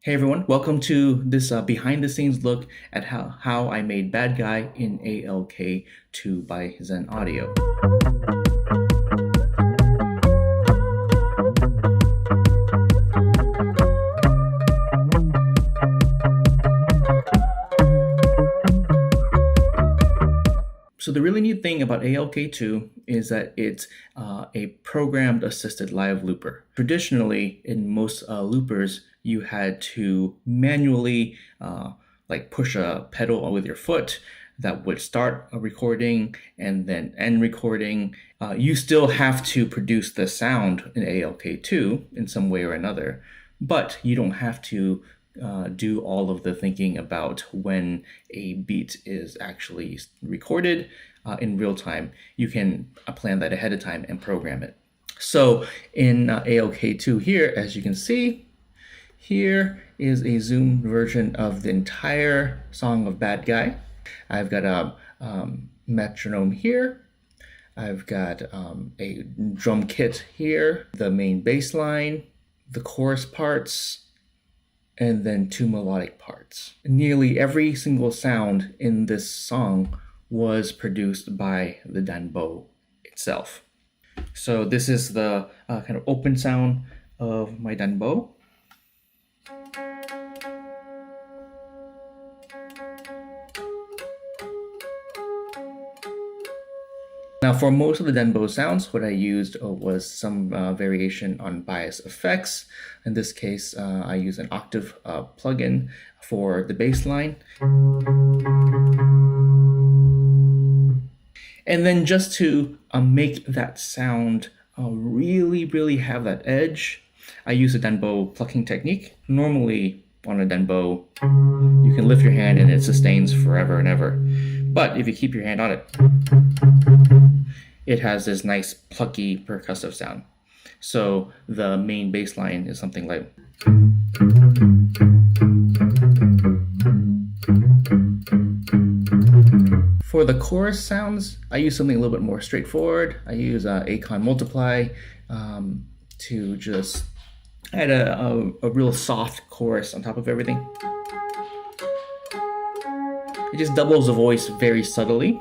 Hey everyone, welcome to this behind the scenes look at how I made Bad Guy in ALK2 by Zenaudio. So the really neat thing about ALK2 is that it's a programmed assisted live looper. Traditionally, in most loopers, you had to manually like push a pedal with your foot that would start a recording and then end recording. You still have to produce the sound in ALK2 in some way or another, but you don't have to do all of the thinking about when a beat is actually recorded in real time. You can plan that ahead of time and program it. So in ALK2 here, as you can see, here is a zoomed version of the entire song of Bad Guy. I've got a metronome here. I've got a drum kit here, the main bass line, the chorus parts, and then two melodic parts. Nearly every single sound in this song was produced by the DAW itself. So this is the kind of open sound of my DAW. Now for most of the DAW sounds, what I used was some variation on bias effects. In this case, I use an octave plugin for the bass line. And then just to make that sound really have that edge, I use a DAW plucking technique. Normally on a DAW, you can lift your hand and it sustains forever and ever. But if you keep your hand on it, it has this nice plucky percussive sound. So the main bass line is something like. For the chorus sounds, I use something a little bit more straightforward. I use Acon Multiply to just add a real soft chorus on top of everything. It just doubles the voice very subtly.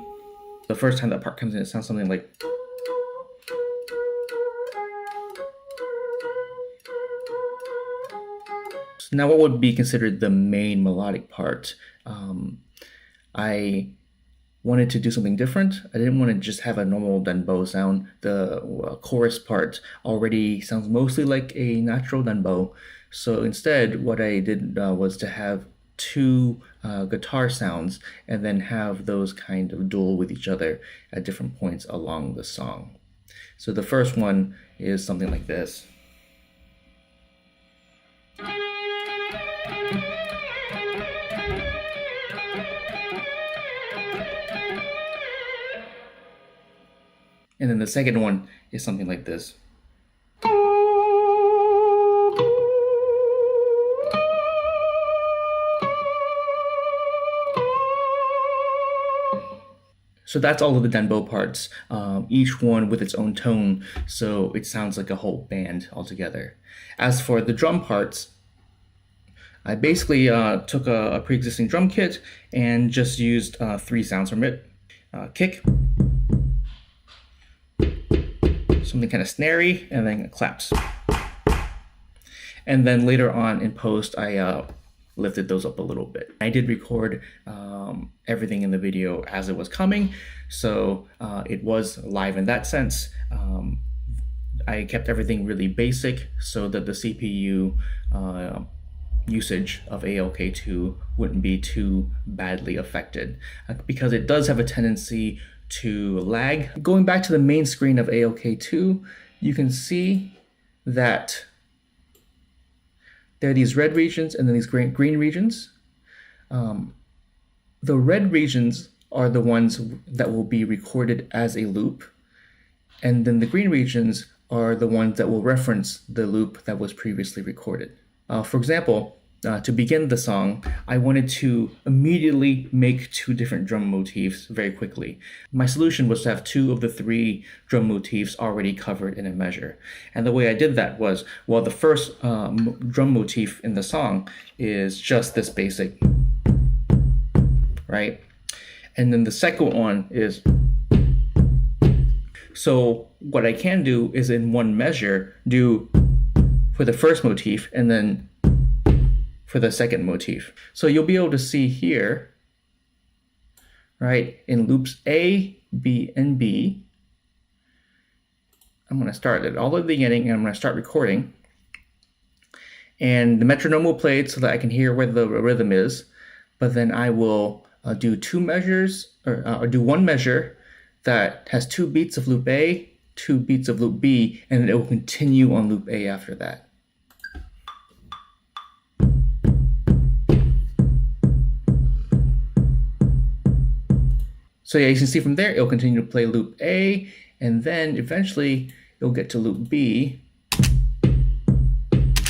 The first time that part comes in, it sounds something like. So now what would be considered the main melodic part? I wanted to do something different. I didn't want to just have a normal DAW sound. The chorus part already sounds mostly like a natural DAW. So instead, what I did was to have two guitar sounds and then have those kind of duel with each other at different points along the song. So the first one is something like this. And then the second one is something like this. So that's all of the DAW parts, each one with its own tone, so it sounds like a whole band altogether. As for the drum parts, I basically took a pre-existing drum kit and just used three sounds from it. Kick, something kind of snary, and then claps. And then later on in post, I lifted those up a little bit. I did record everything in the video as it was coming, so it was live in that sense. I kept everything really basic so that the CPU usage of ALK2 wouldn't be too badly affected, because it does have a tendency to lag. Going back to the main screen of ALK2, you can see that there are these red regions and then these green regions. The red regions are the ones that will be recorded as a loop, and then the green regions are the ones that will reference the loop that was previously recorded. For example, to begin the song, I wanted to immediately make two different drum motifs very quickly. My solution was to have two of the three drum motifs already covered in a measure. And the way I did that was, well, the first drum motif in the song is just this basic, right? And then the second one is, so what I can do is in one measure do for the first motif and then for the second motif. So you'll be able to see here, right, in loops A, B, and B, I'm going to start it all at the beginning and I'm going to start recording. And the metronome will play it so that I can hear where the rhythm is, but then I will do two measures, or do one measure that has 2 beats of loop A, 2 beats of loop B, and it will continue on loop A after that. So yeah, you can see from there, it'll continue to play loop A, and then eventually it'll get to loop B,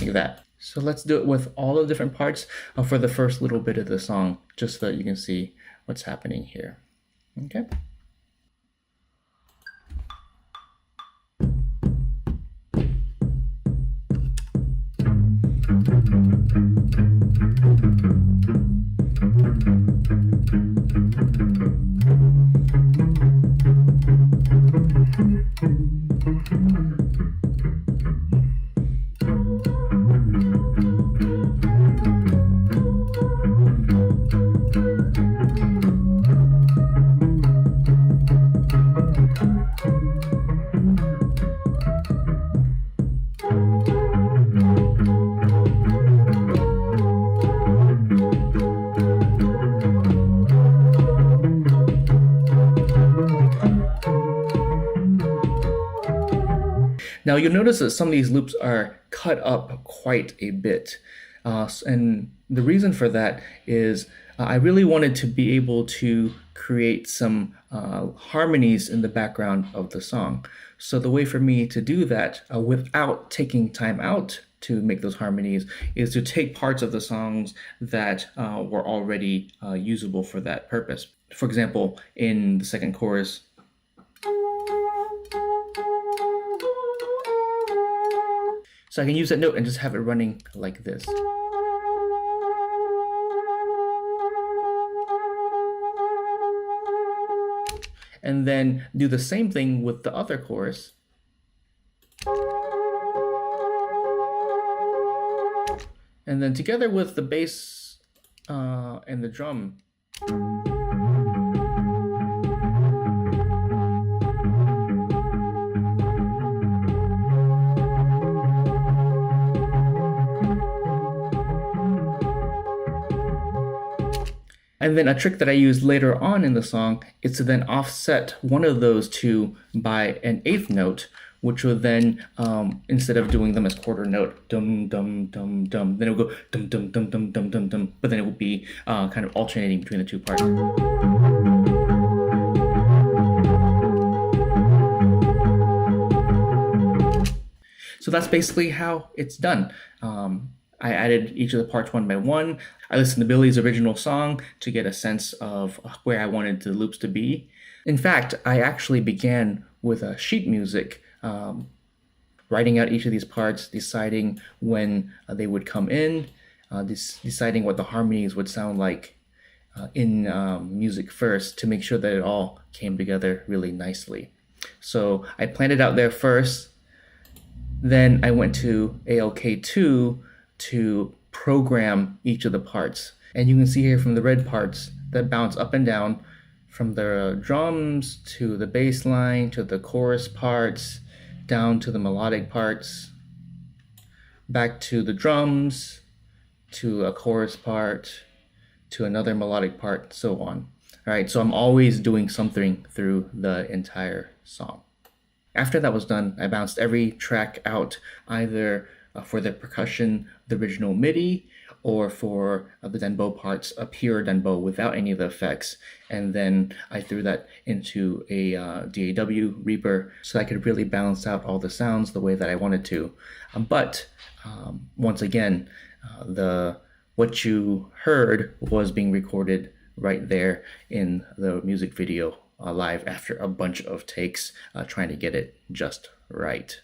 like that. So let's do it with all the different parts for the first little bit of the song, just so that you can see what's happening here. Okay. Now you'll notice that some of these loops are cut up quite a bit. And the reason for that is I really wanted to be able to create some harmonies in the background of the song. So the way for me to do that without taking time out to make those harmonies is to take parts of the songs that were already usable for that purpose. For example, in the second chorus, so I can use that note and just have it running like this. And then do the same thing with the other chorus. And then together with the bass and the drum. And then a trick that I use later on in the song is to then offset one of those two by an eighth note, which will then, instead of doing them as quarter note, dum dum dum dum, then it will go dum dum dum dum dum dum dum, but then it will be kind of alternating between the two parts. So that's basically how it's done. I added each of the parts one by one. I listened to Billie's original song to get a sense of where I wanted the loops to be. In fact, I actually began with sheet music, writing out each of these parts, deciding when they would come in, deciding what the harmonies would sound like in music first to make sure that it all came together really nicely. So I planned it out there first. Then I went to ALK2 to program each of the parts. And you can see here from the red parts that bounce up and down from the drums to the bass line to the chorus parts, down to the melodic parts, back to the drums, to a chorus part, to another melodic part, so on. All right, so I'm always doing something through the entire song. After that was done, I bounced every track out, either for the percussion, the original MIDI, or for the dembow parts, a pure dembow without any of the effects. And then I threw that into a DAW Reaper so I could really balance out all the sounds the way that I wanted to. But once again, the what you heard was being recorded right there in the music video live after a bunch of takes trying to get it just right.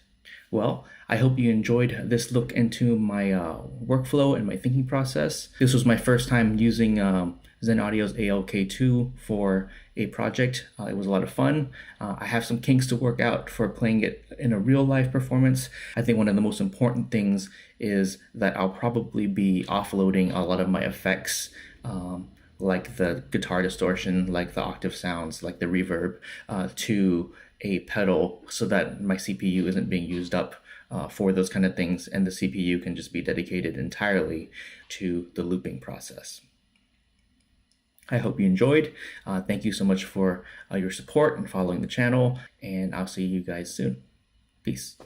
Well, I hope you enjoyed this look into my workflow and my thinking process. This was my first time using Zenaudio's ALK2 for a project. It was a lot of fun. I have some kinks to work out for playing it in a real live performance. I think one of the most important things is that I'll probably be offloading a lot of my effects, like the guitar distortion, like the octave sounds, like the reverb, to a pedal so that my CPU isn't being used up for those kind of things, and the CPU can just be dedicated entirely to the looping process. I hope you enjoyed. Thank you so much for your support and following the channel, and I'll see you guys soon. Peace.